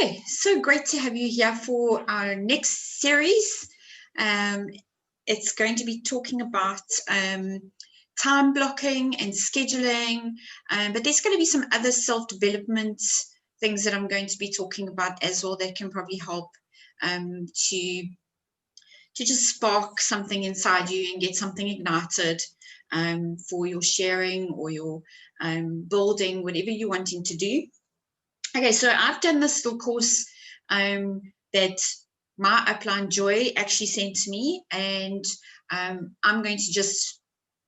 Okay, so great to have you here for our next series. It's going to be talking about time blocking and scheduling, but there's going to be some other self-development things that I'm going to be talking about as well that can probably help to just spark something inside you and get something ignited for your sharing or your building, whatever you're wanting to do. Okay, so I've done this little course that my upline Joy actually sent to me, and I'm going to just,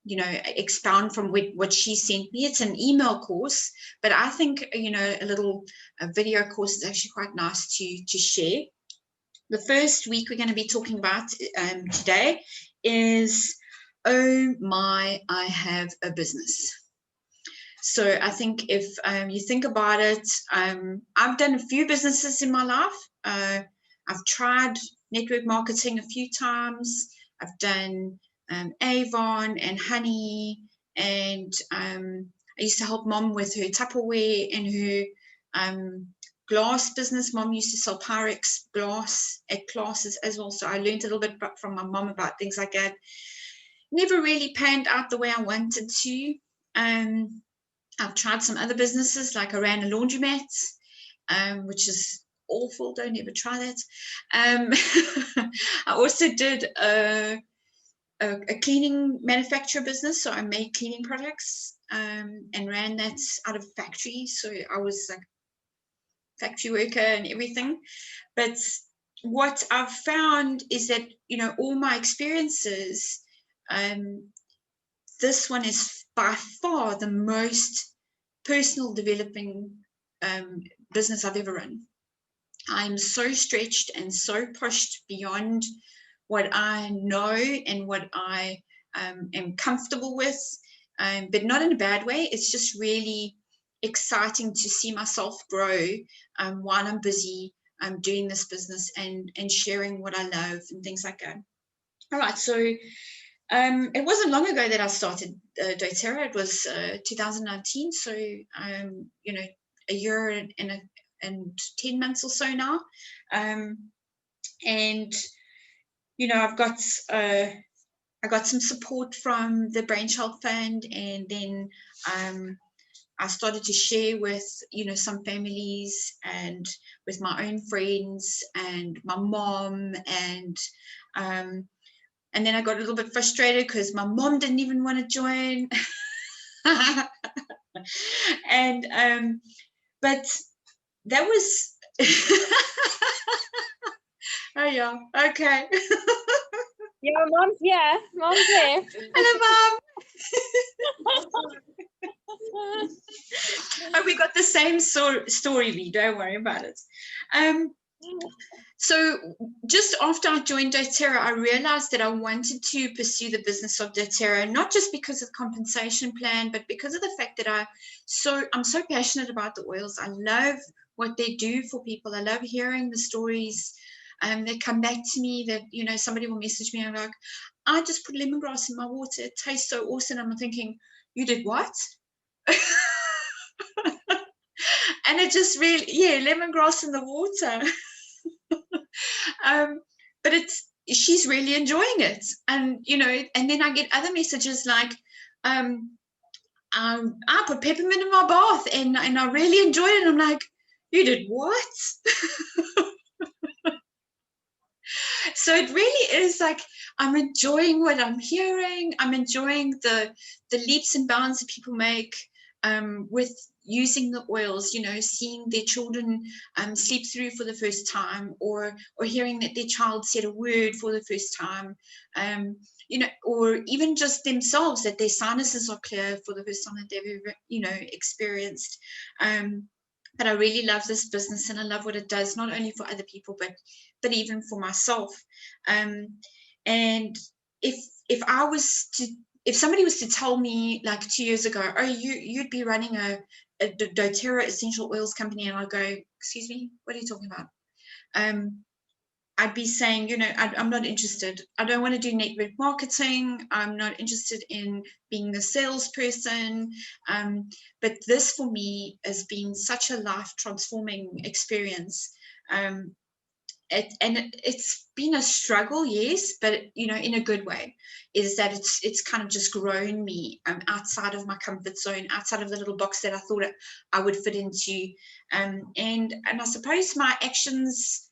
expound from what she sent me. It's an email course, but I think, a little video course is actually quite nice to share. The first week we're going to be talking about today is, oh my, I have a business. So I think if you think about it, I've done a few businesses in my life. I've tried network marketing a few times. I've done Avon and Honey, and I used to help Mom with her Tupperware and her glass business. Mom used to sell Pyrex glass at classes as well. So I learned a little bit from my mom about things like that. Never really panned out the way I wanted to. I've tried some other businesses, like I ran a laundromat, which is awful. Don't ever try that. I also did a cleaning manufacturer business. So I made cleaning products and ran that out of a factory. So I was like factory worker and everything. But what I've found is that, all my experiences, this one is by far the most personal developing business I've ever run. I'm so stretched and so pushed beyond what I know and what I am comfortable with, but not in a bad way. It's just really exciting to see myself grow while I'm busy doing this business and sharing what I love and things like that. All right, so it wasn't long ago that I started doTERRA. It was 2019, so a year and 10 months or so now. And I've got I got some support from the Brainchild Fund, and then I started to share with some families and with my own friends and my mom, and then I got a little bit frustrated because my mom didn't even want to join. And but that was oh yeah, okay. Yeah, mom's here. Mom's here. Hello, Mom. Oh, we got the same story, Lee. Don't worry about it. So just after I joined doTERRA, I realized that I wanted to pursue the business of doTERRA, not just because of the compensation plan, but because of the fact that I'm so passionate about the oils. I love what they do for people. I love hearing the stories. They come back to me that, somebody will message me and I'm like, I just put lemongrass in my water. It tastes so awesome. I'm thinking, you did what? And it just really, lemongrass in the water. But she's really enjoying it. And, and then I get other messages like, I put peppermint in my bath and I really enjoyed it. And I'm like, you did what? So it really is like, I'm enjoying what I'm hearing. I'm enjoying the leaps and bounds that people make with using the oils, seeing their children sleep through for the first time, or hearing that their child said a word for the first time, or even just themselves, that their sinuses are clear for the first time that they've ever, experienced. But I really love this business and I love what it does, not only for other people, but even for myself. And if somebody was to tell me like 2 years ago, oh, you'd be running a doTERRA essential oils company, and I'd go, excuse me, what are you talking about? I'd be saying, I'm not interested. I don't want to do network marketing. I'm not interested in being the salesperson. But this for me has been such a life transforming experience. It's been a struggle, yes, but in a good way, is that it's kind of just grown me outside of my comfort zone, outside of the little box that I thought I would fit into, and I suppose my actions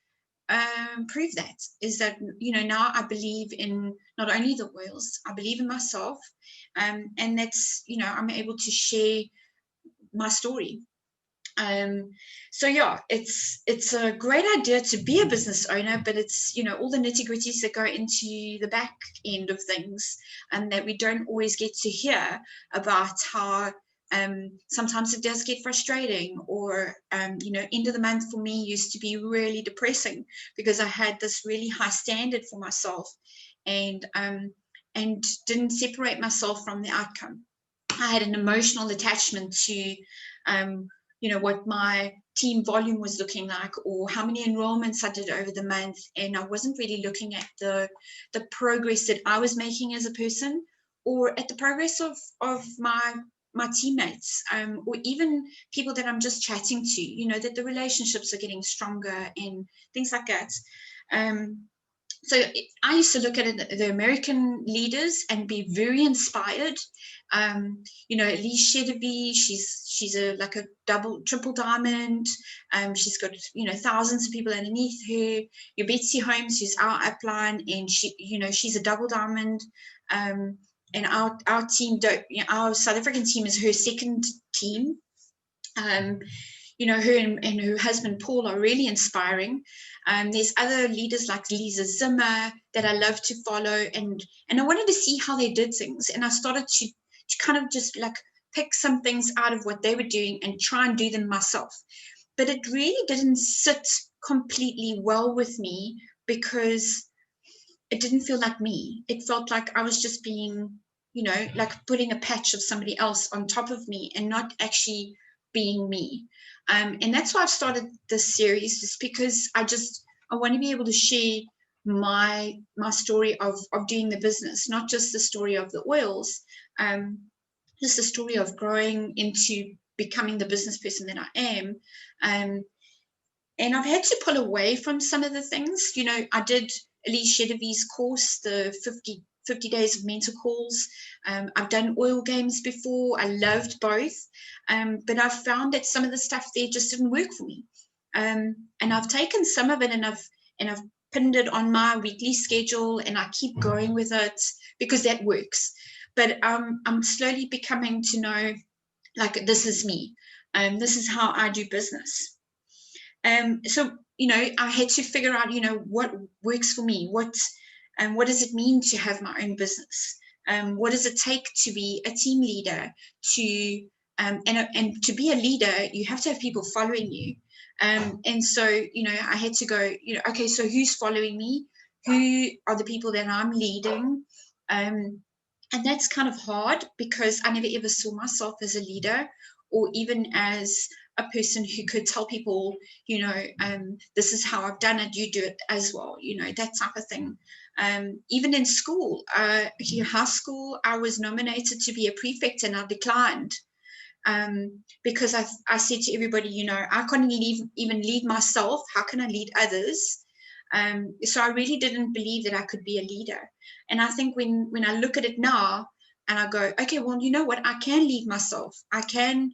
prove that, is that now I believe in not only the oils, I believe in myself, and that's I'm able to share my story. So yeah, it's a great idea to be a business owner, but it's all the nitty-gritties that go into the back end of things, and that we don't always get to hear about. How sometimes it does get frustrating, or end of the month for me used to be really depressing, because I had this really high standard for myself, and didn't separate myself from the outcome. I had an emotional attachment to what my team volume was looking like, or how many enrollments I did over the month, and I wasn't really looking at the progress that I was making as a person, or at the progress of my teammates, or even people that I'm just chatting to, that the relationships are getting stronger and things like that. So I used to look at the American leaders and be very inspired. Elise Chedevy, she's a triple diamond. She's got thousands of people underneath her. Your Betsy Holmes, who's our upline, and she's a double diamond. And our team, our South African team, is her second team. Her and her husband Paul are really inspiring. There's other leaders like Lisa Zimmer that I love to follow, and I wanted to see how they did things, and I started to kind of just pick some things out of what they were doing and try and do them myself. But it really didn't sit completely well with me, because it didn't feel like me. It felt like I was just being, putting a patch of somebody else on top of me and not actually being me. And that's why I've started this series, just because I want to be able to share my story of doing the business, not just the story of the oils, just the story of growing into becoming the business person that I am. And I've had to pull away from some of the things. I did Elise Chedevy's course, the 50 days of mentor calls. I've done oil games before. I loved both. But I've found that some of the stuff there just didn't work for me. And I've taken some of it and I've pinned it on my weekly schedule, and I keep going with it because that works. But I'm slowly becoming to know, this is me. This is how I do business. So, I had to figure out, what works for me. What does it mean to have my own business? What does it take to be a team leader? And to be a leader, you have to have people following you. And so, I had to go, okay, so who's following me? Who are the people that I'm leading? And that's kind of hard, because I never ever saw myself as a leader, or even as a person who could tell people, this is how I've done it, you do it as well, that type of thing. Even in school, high school, I was nominated to be a prefect, and I declined, because I said to everybody, I can't even lead myself. How can I lead others? So I really didn't believe that I could be a leader. And I think when I look at it now and I go, okay, well, you know what? I can lead myself. I can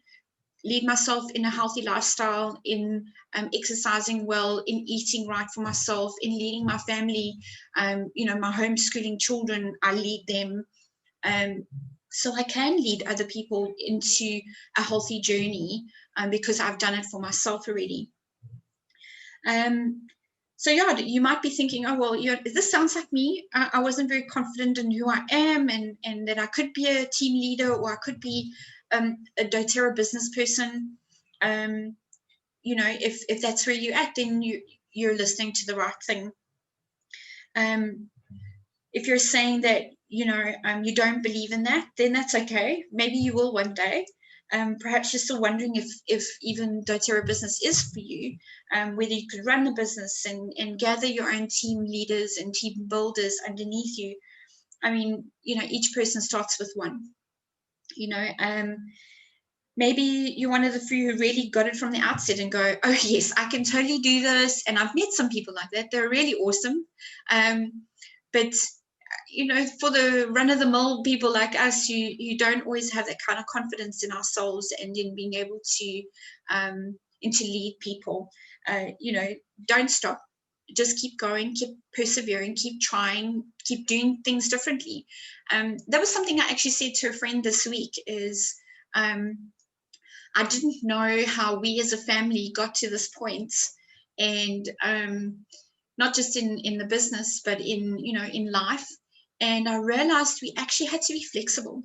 lead myself in a healthy lifestyle, in exercising well, in eating right for myself, in leading my family, my homeschooling children, I lead them. So I can lead other people into a healthy journey, because I've done it for myself already. So yeah, you might be thinking, oh, well, this sounds like me. I wasn't very confident in who I am, and that I could be a team leader, or I could be a doTERRA business person. If that's where you're at, then you're listening to the right thing. If you're saying that, you don't believe in that, then that's okay. Maybe you will one day. Perhaps you're still wondering if even doTERRA business is for you, whether you could run the business and gather your own team leaders and team builders underneath you. I mean, each person starts with one. maybe you're one of the few who really got it from the outset and go, oh yes, I can totally do this. And I've met some people like that. They're really awesome. But you know, for the run-of-the-mill people like us, you don't always have that kind of confidence in ourselves and in being able to lead people. You know, don't stop. Just keep going, keep persevering, keep trying, keep doing things differently. That was something I actually said to a friend this week is I didn't know how we as a family got to this point, and not just in the business, but in life. And I realized we actually had to be flexible.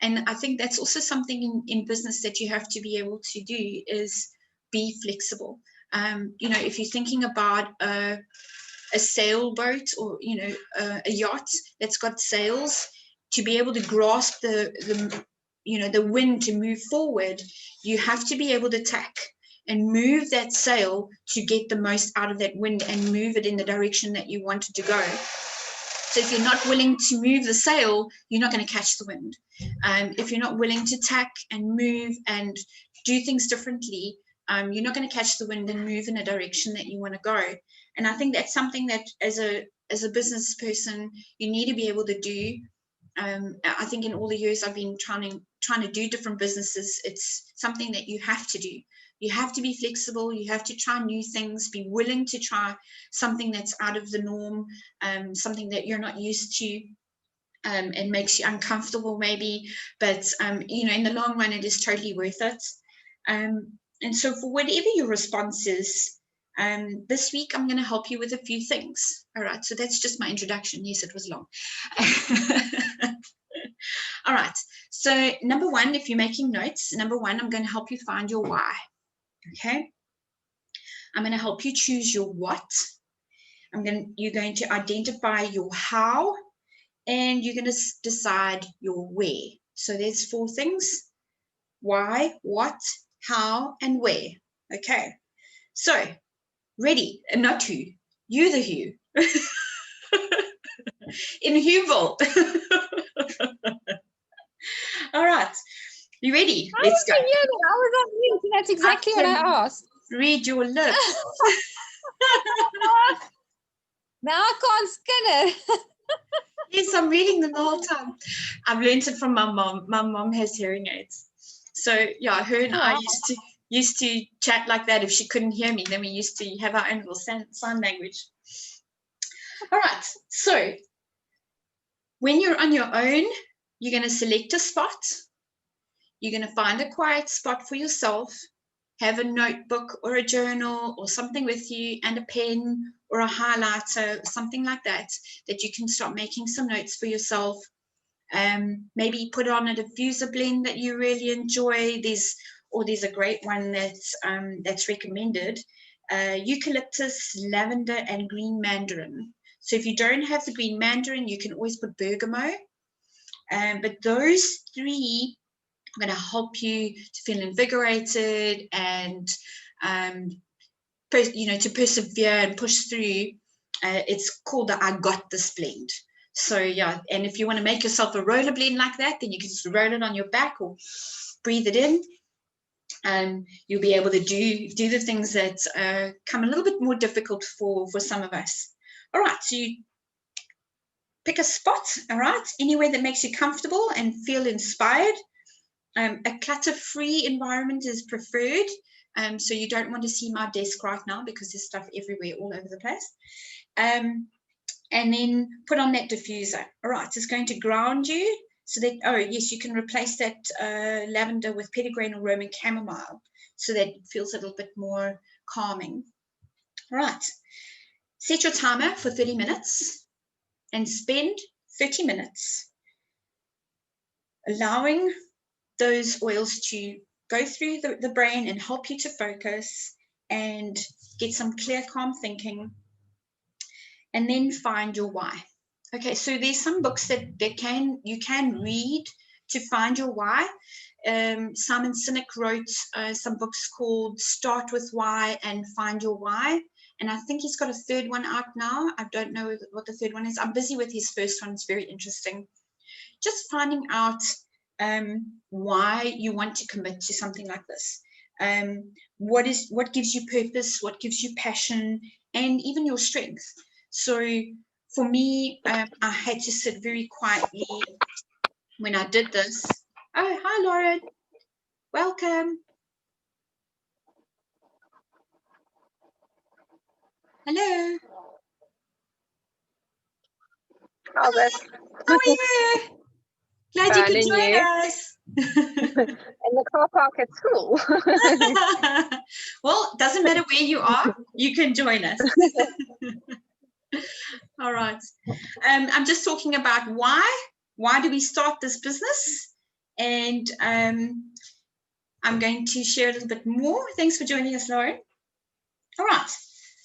And I think that's also something in business that you have to be able to do is be flexible. If you're thinking about a sailboat or a yacht that's got sails, to be able to grasp the wind to move forward, you have to be able to tack and move that sail to get the most out of that wind and move it in the direction that you want it to go. So if you're not willing to move the sail, you're not going to catch the wind. If you're not willing to tack and move and do things differently, you're not going to catch the wind and move in a direction that you want to go. And I think that's something that as a business person, you need to be able to do. I think in all the years I've been trying to do different businesses, it's something that you have to do. You have to be flexible. You have to try new things, be willing to try something that's out of the norm, something that you're not used to, and makes you uncomfortable maybe, but in the long run, it is totally worth it. And so for whatever your response is, this week, I'm going to help you with a few things. All right, so that's just my introduction. Yes, it was long. All right, so number one, if you're making notes, I'm going to help you find your why. Okay, I'm going to help you choose your what. You're going to identify your how, and you're going to decide your where. So there's 4 things: why, what, how, and where. Okay, so ready, and not who, you the who. In Whoville. All right, you ready? Let's go. I was on mute. That's exactly what I asked. Read your lips. Now I can't skin it. Yes, I'm reading them the whole time. I've learned it from my mom. My mom has hearing aids. So yeah, her and I used to chat like that. If she couldn't hear me, then we used to have our own little sign language. All right, so when you're on your own, you're going to select a spot. You're going to find a quiet spot for yourself, have a notebook or a journal or something with you, and a pen or a highlighter, something like that, that you can start making some notes for yourself. Maybe put on a diffuser blend that you really enjoy. There's a great one that's recommended: eucalyptus, lavender, and green mandarin. So if you don't have the green mandarin, you can always put bergamot. But those 3 are going to help you to feel invigorated and to persevere and push through. It's called the I Got This blend. So yeah, and if you want to make yourself a roller blend like that, then you can just roll it on your back or breathe it in, and you'll be able to do the things that come a little bit more difficult for some of us. All right, so you pick a spot, all right, anywhere that makes you comfortable and feel inspired. A clutter-free environment is preferred. So you don't want to see my desk right now because there's stuff everywhere, all over the place. And then put on that diffuser. All right, it's going to ground you so that, oh yes, you can replace that lavender with petitgrain or Roman chamomile so that it feels a little bit more calming. All right, set your timer for 30 minutes and spend 30 minutes allowing those oils to go through the brain and help you to focus and get some clear, calm thinking, and then find your why. Okay, so there's some books that you can read to find your why. Simon Sinek wrote some books called Start With Why and Find Your Why, and I think he's got a 3rd one out now. I don't know what the 3rd one is. I'm busy with his first one. It's very interesting. Just finding out why you want to commit to something like this. What gives you purpose, what gives you passion, and even your strength. So for me, I had to sit very quietly when I did this. Oh, hi, Lauren. Welcome. Hello. Oh, that's How are you? Glad you could join us. in the car park at school. Well, doesn't matter where you are, you can join us. All right. I'm just talking about why do we start this business? And I'm going to share a little bit more. Thanks for joining us, Lauren. All right.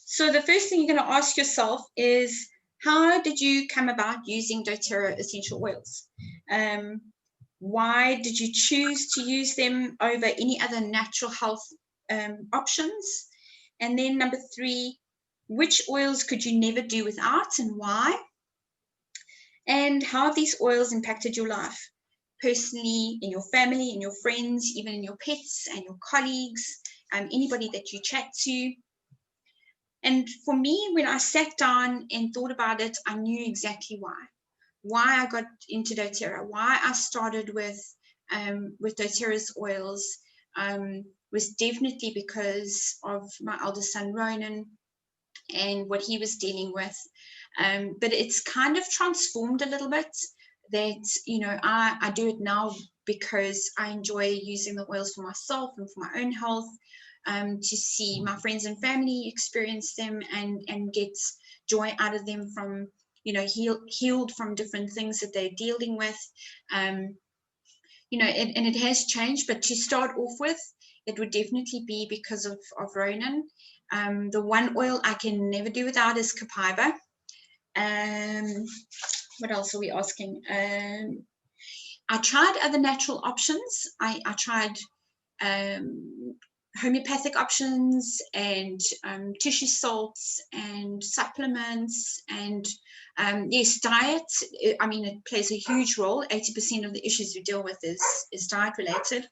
So the first thing you're going to ask yourself is, how did you come about using doTERRA essential oils? Why did you choose to use them over any other natural health options? And then number 3, which oils could you never do without and why? And how have these oils impacted your life? Personally, in your family, in your friends, even in your pets and your colleagues, anybody that you chat to. And for me, when I sat down and thought about it, I knew exactly why I got into doTERRA, why I started with doTERRA's oils, was definitely because of my eldest son, Ronan, and what he was dealing with. But it's kind of transformed a little bit that, you know, I do it now because I enjoy using the oils for myself and for my own health, to see my friends and family experience them and get joy out of them from, you know, healed from different things that they're dealing with. You know, and it has changed, but to start off with, it would definitely be because of Ronan. The one oil I can never do without is Copaiba. What else are we asking? I tried other natural options. I tried homeopathic options and tissue salts and supplements and yes, diet. I mean, it plays a huge role. 80% of the issues we deal with is diet related.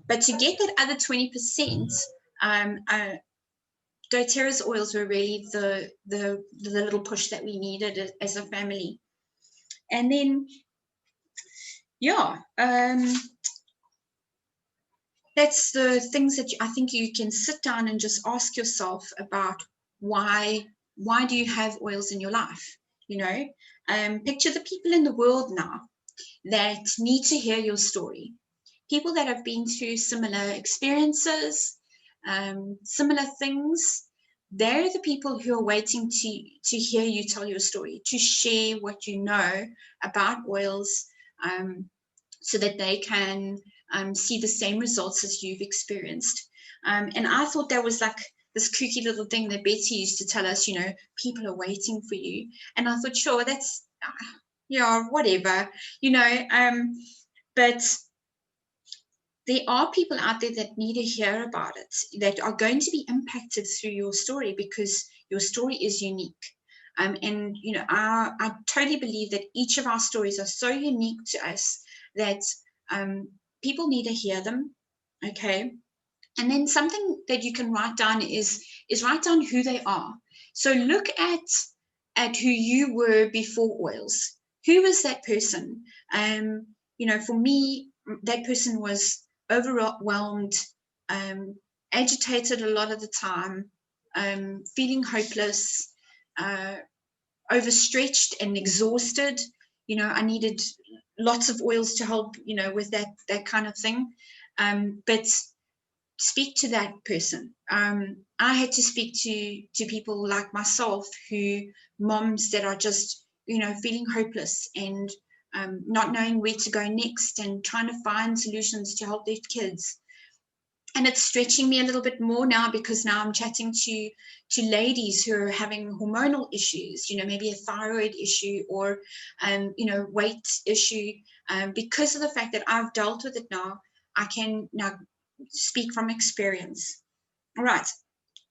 But to get that other 20%, doTERRA's oils were really the little push that we needed as a family. And then, yeah, that's the things that I think you can sit down and just ask yourself about why do you have oils in your life? You know, picture the people in the world now that need to hear your story. People that have been through similar experiences, similar things. They're the people who are waiting to hear you tell your story, to share what you know about oils, so that they can see the same results as you've experienced. And I thought that was like this kooky little thing that Betsy used to tell us, you know, people are waiting for you. And I thought, sure, that's, yeah, whatever, you know, but there are people out there that need to hear about it, that are going to be impacted through your story because your story is unique. And, you know, I totally believe that each of our stories are so unique to us that people need to hear them, okay? And then something that you can write down is write down who they are. So look at who you were before oils. Who was that person? You know, for me, that person was overwhelmed, agitated a lot of the time, feeling hopeless, overstretched and exhausted. You know, I needed lots of oils to help, you know, with that kind of thing. But speak to that person. I had to speak to people like myself, moms that are just, you know, feeling hopeless and not knowing where to go next and trying to find solutions to help their kids. And it's stretching me a little bit more now because now I'm chatting to ladies who are having hormonal issues, you know, maybe a thyroid issue or, you know, weight issue. Because of the fact that I've dealt with it now, I can now speak from experience. All right.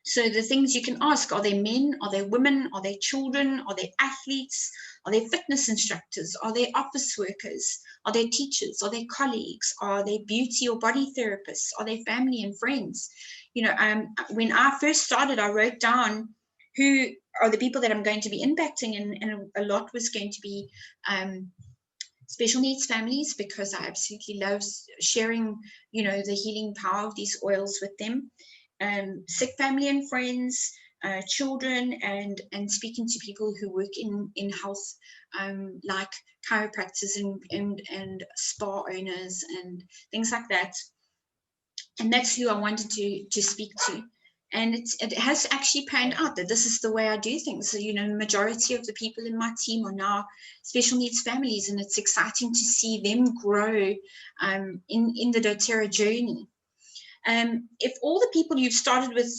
So the things you can ask, are they men, are they women, are they children, are they athletes, are they fitness instructors, are they office workers, are they teachers, are they colleagues, are they beauty or body therapists, are they family and friends? You know, when I first started, I wrote down who are the people that I'm going to be impacting, and a lot was going to be special needs families, because I absolutely love sharing, you know, the healing power of these oils with them. Sick family and friends, children, and speaking to people who work in health, like chiropractors and spa owners and things like that. And that's who I wanted to speak to. And it has actually panned out that this is the way I do things. So, you know, the majority of the people in my team are now special needs families, and it's exciting to see them grow in the doTERRA journey. If all the people you've started with,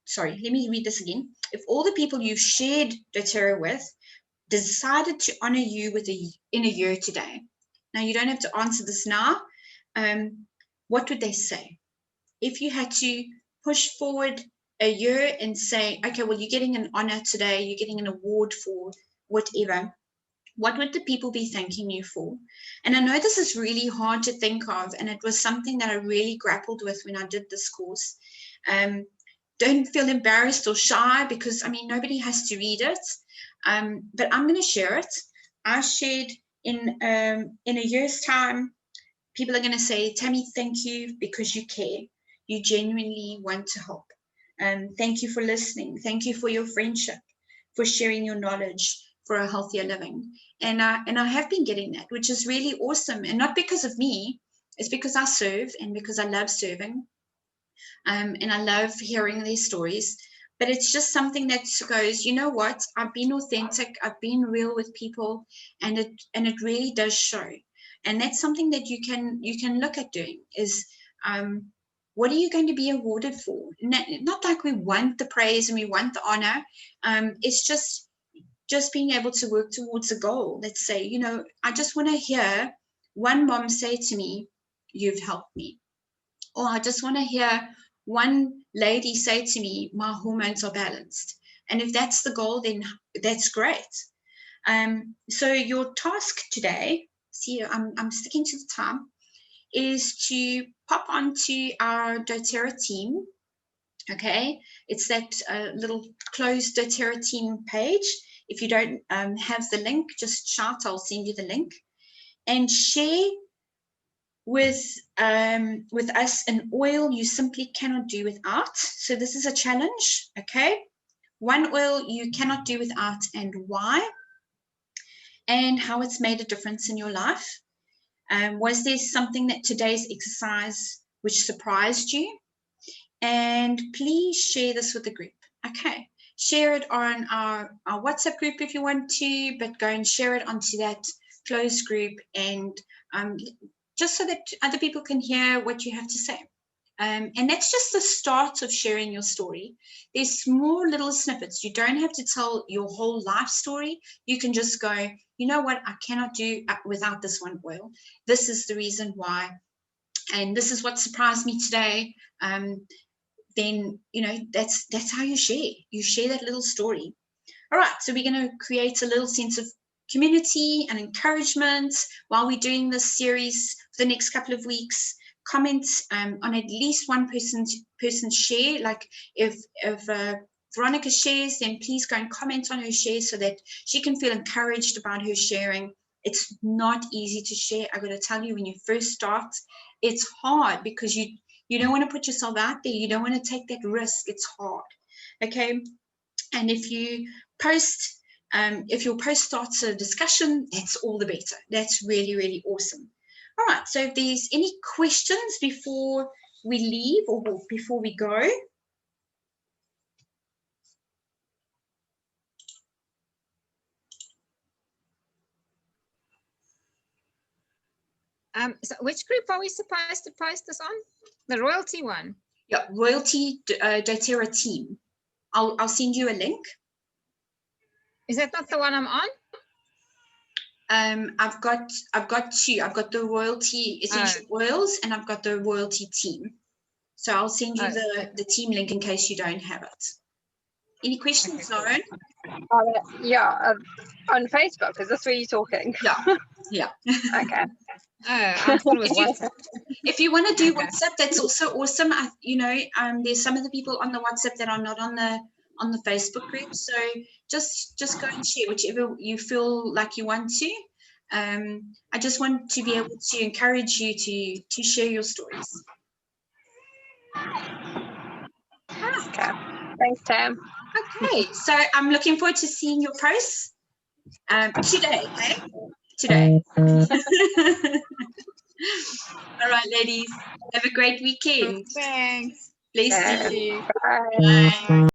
sorry, let me read this again. If all the people you've shared doTERRA with decided to honor you in a year today, now you don't have to answer this now, what would they say? If you had to push forward a year and say, okay, well, you're getting an honor today, you're getting an award for whatever, what would the people be thanking you for? And I know this is really hard to think of, and it was something that I really grappled with when I did this course. Don't feel embarrassed or shy, because, I mean, nobody has to read it, but I'm going to share it. I shared in a year's time, people are going to say, Tammy, thank you because you care. You genuinely want to help. Thank you for listening. Thank you for your friendship, for sharing your knowledge for a healthier living. And I have been getting that, which is really awesome. And not because of me, it's because I serve and because I love serving. And I love hearing these stories. But it's just something that goes, you know what? I've been authentic. I've been real with people, and it really does show. And that's something that you can look at doing is, what are you going to be awarded for? Not like we want the praise and we want the honor. It's just being able to work towards a goal. Let's say, you know, I just want to hear one mom say to me, "You've helped me," or I just want to hear one lady say to me, "My hormones are balanced." And if that's the goal, then that's great. So your task today, see, I'm sticking to the time, is to pop onto our doTERRA team. Okay, it's that little closed doTERRA team page. If you don't have the link, just shout, I'll send you the link. And share with us an oil you simply cannot do without. So this is a challenge, okay? One oil you cannot do without, and why, and how it's made a difference in your life. Was there something that today's exercise which surprised you? And please share this with the group. Okay, share it on our WhatsApp group if you want to, but go and share it onto that closed group, and just so that other people can hear what you have to say. And that's just the start of sharing your story. There's small little snippets. You don't have to tell your whole life story. You can just go, you know what, I cannot do without this one oil. This is the reason why. And this is what surprised me today. Then, you know, that's how you share. You share that little story. All right, so we're going to create a little sense of community and encouragement while we're doing this series for the next couple of weeks. Comment on at least one person's share. Like if Veronica shares, then please go and comment on her share so that she can feel encouraged about her sharing. It's not easy to share. I got to tell you, when you first start, it's hard because you don't want to put yourself out there. You don't want to take that risk. It's hard. Okay. And if you post, if your post starts a discussion, that's all the better. That's really, really awesome. All right, so if there's any questions before we leave or before we go. So which group are we supposed to post this on? The royalty one? Yeah, royalty doTERRA team. I'll send you a link. Is that not the one I'm on? I've got two. I've got the royalty essential oils, and I've got the royalty team. So I'll send you Oh. the team link in case you don't have it. Any questions, Lauren? Yeah, on Facebook. Is this where you're talking? Yeah. Okay. Oh, I thought it was If you- WhatsApp. If you want to do Okay. WhatsApp, that's also awesome. There's some of the people on the WhatsApp that are not on the Facebook group. So just go and share whichever you feel like you want to. I just want to be able to encourage you to share your stories. Okay. Thanks, Tam. Okay, so I'm looking forward to seeing your posts today. Okay, today. All right, ladies. Have a great weekend. Thanks. Bless Okay. you. Bye. Bye.